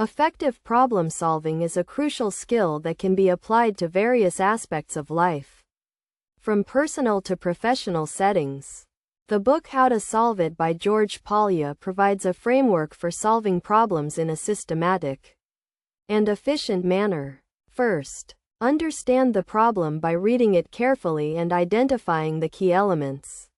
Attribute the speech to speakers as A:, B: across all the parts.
A: Effective problem solving is a crucial skill that can be applied to various aspects of life, from personal to professional settings. The book How to Solve It by George Polya provides a framework for solving problems in a systematic and efficient manner. First, understand the problem by reading it carefully and identifying the key elements,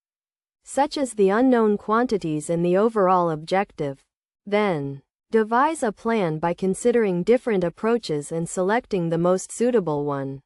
A: such as the unknown quantities and the overall objective. Then, devise a plan by considering different approaches and selecting the most suitable one.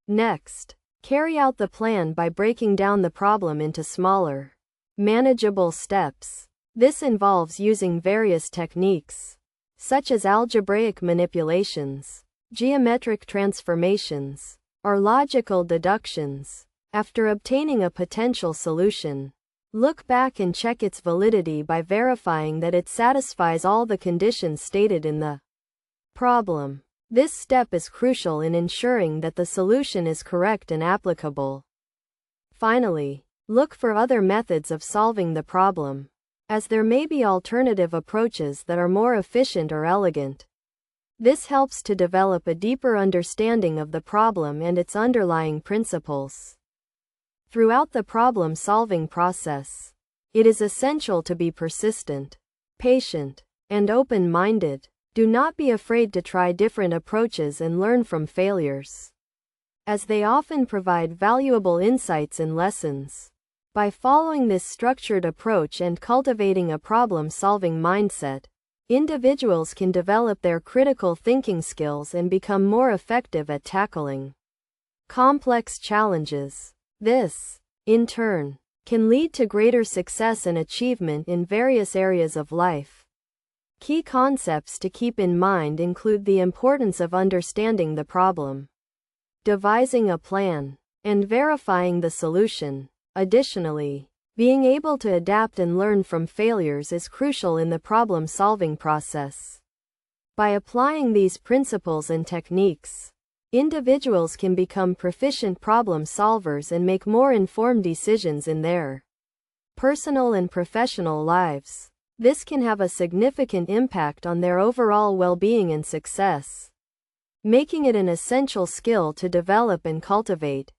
A: Next, carry out the plan by breaking down the problem into smaller, manageable steps. This involves using various techniques, such as algebraic manipulations, geometric transformations, or logical deductions. After obtaining a potential solution, look back and check its validity by verifying that it satisfies all the conditions stated in the problem. This step is crucial in ensuring that the solution is correct and applicable. Finally, look for other methods of solving the problem, as there may be alternative approaches that are more efficient or elegant. This helps to develop a deeper understanding of the problem and its underlying principles. Throughout the problem-solving process, it is essential to be persistent, patient, and open-minded. Do not be afraid to try different approaches and learn from failures, as they often provide valuable insights and lessons. By following this structured approach and cultivating a problem-solving mindset, individuals can develop their critical thinking skills and become more effective at tackling complex challenges. This, in turn, can lead to greater success and achievement in various areas of life. Key concepts to keep in mind include the importance of understanding the problem, devising a plan, and verifying the solution. Additionally, being able to adapt and learn from failures is crucial in the problem-solving process. By applying these principles and techniques, individuals can become proficient problem solvers and make more informed decisions in their personal and professional lives. This can have a significant impact on their overall well-being and success, making it an essential skill to develop and cultivate.